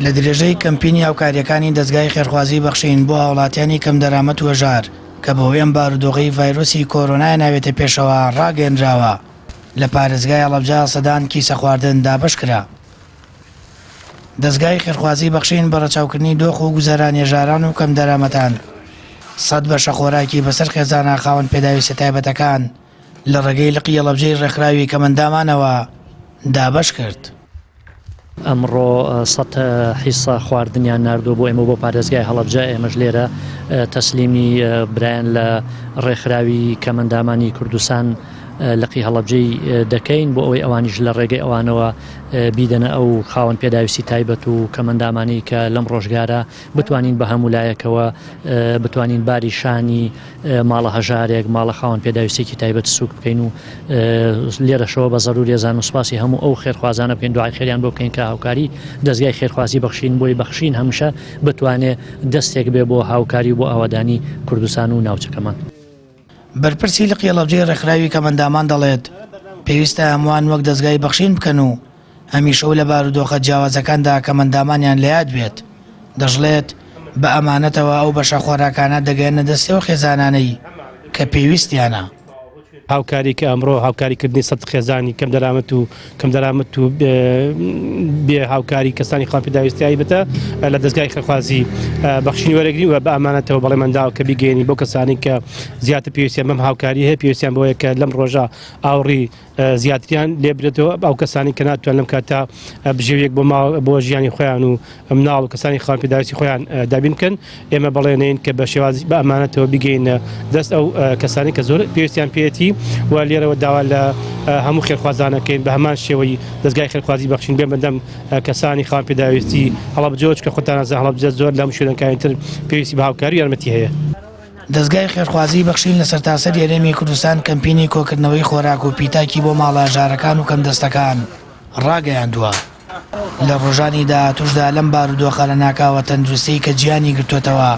لە درێژەی کەمپینی هاوکاریەکانی دەزگای خێرخوازی بەخشین بۆ هاوڵاتیانی کەم دەرامەت و هەژار کە بەهۆی بارودۆخی ڤایرۆسی کۆرۆنای ناوێتە پێشەوە ڕاگەیەنراوە لە پارێزگای هەڵەبجە سەدان کیسە خواردن دابەش کرا. دەزگای خێرخوازی بەخشین بە ڕەچاوکردنی دۆخ و گوزەرانی ژاران و کەم دەرامەتان 100 بەشە خۆراکی بەسەر خێزانە خاوەن پێداویستیە تایبەتەکان لە ڕێگەی لقی هەڵەبجەی ڕێکخراوی کەمەندامانەوە دابەش کرد. ئەمڕۆ 100 حیسە خواردنیان ناردووە بۆ ئێمە بۆ پارێزگای هەڵەبجە. ئێمەش لێرە تەسلیمی برایان لە ڕێکخراوی کەمەندامانی کوردستان لقی هەڵەبجەی دەکەین بۆ ئەوەی ئەوانیش لە ڕێگەی ئەوانەوە بیدەنە ئەو خاوەن پێداویستی تایبەت و کەمەندامانی کە لەم ڕۆژگارە بتوانین بە هەموو لایەکەوە بتوانین باری شانی ماڵە هەژارێک ماڵە خاوەن پێداویستێکی تایبەت سوک بکەین و لێرەشەوە بە زەروری ێزان و سوپاسی هەموو ئەو خێرخوازانە بکەین، دوعای خێریان بۆ بکەین کە هاوکاری دەزگای خێرخوازی بەخشین بۆی بەخشین هەمیشە بتوانێت دەستێک بێ بۆ هاوکاری بۆ ئاوادانی کوردستان و ناوچەکەمان. بەرپرسی لقی هەڵەبجەی ڕێکخراوی کەمەندامان دەڵێت پێویستە هەمووان وەک دەزگای بەخشین بکەن و هەمیشە و لە بارودۆخە جیاوازەکاندا کەمەندامانیان لە یاد بێت. دەژڵێت بە ئەمانەتەوە ئەو بەشە خۆراکانە دەگەێنە دەستەوە خێزانانەی کە پێویستیانە. هاوکاری کە ئەمڕۆ هاوکاریکردنی 100 خێزانی کەم دەرامەت و بێ هاوکاری کەسانی خاوەن پێداویستی بێتە لە دەزگای خێرخوازی بەخشین وەرەگرین و بە ئەمانەتەوە بەڵێ منداڵ کە بیگەێنی بۆ کەسانی کە زیاتر پێویستیان بەم هاوکاری هەیە، پێویستیان بۆیە کە لەم ڕۆژە ئاوڕی زیاتریان لێ برێتەوە ئەو کەسانی کە ناتوان لەم کاتە بژێویەک بۆ ژیانی خۆیان و مناڵ و کەسانی خاوەن پێداویستی خۆیان دابین بکەن. ئێمە بەڵێنین کە بە شێوازی بە ئەمانەتەوە بیگەینە دەست ئەو کەسانی کە زۆر پێویستیان پێێتی و لێرەوە داوا لە هەموو خێرخوازانەکەین بە هەمان شێوەی دەزگای خێرخوازی بەخشین بێ بەدەم کەسانی خاوەن پێداویستی هەڵەبجە کە خۆتان ئازان هەڵەبجە زۆر لەم شوێنەکانتر پێویستی بە هاوکاری و یارمەتی هەیە. دەزگای خێرخوازی بەخشین لە سەرتاسەر هێرێمی کوردستان کەمپینی کۆکردنەوەی خۆراک و پیتاکی بۆ ماڵە ژارەکان و کەم دەستەکان ڕاگەیاندووە. لە ڕۆژانی داهاتووشدا لەم بارودۆخە لە ناکاوە تەندروستی کە گیانی گرتوێتەوە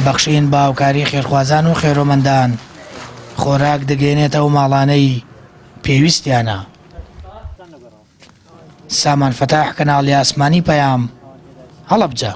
بەخشین بە هاوکاری خێرخوازان و خێرۆمەندان خۆراک دەگەێنێتەوە ماڵانەی پێویستیانە. سامان فەتاح کەناڵی ئاسمانی پەیام هەڵەبجە.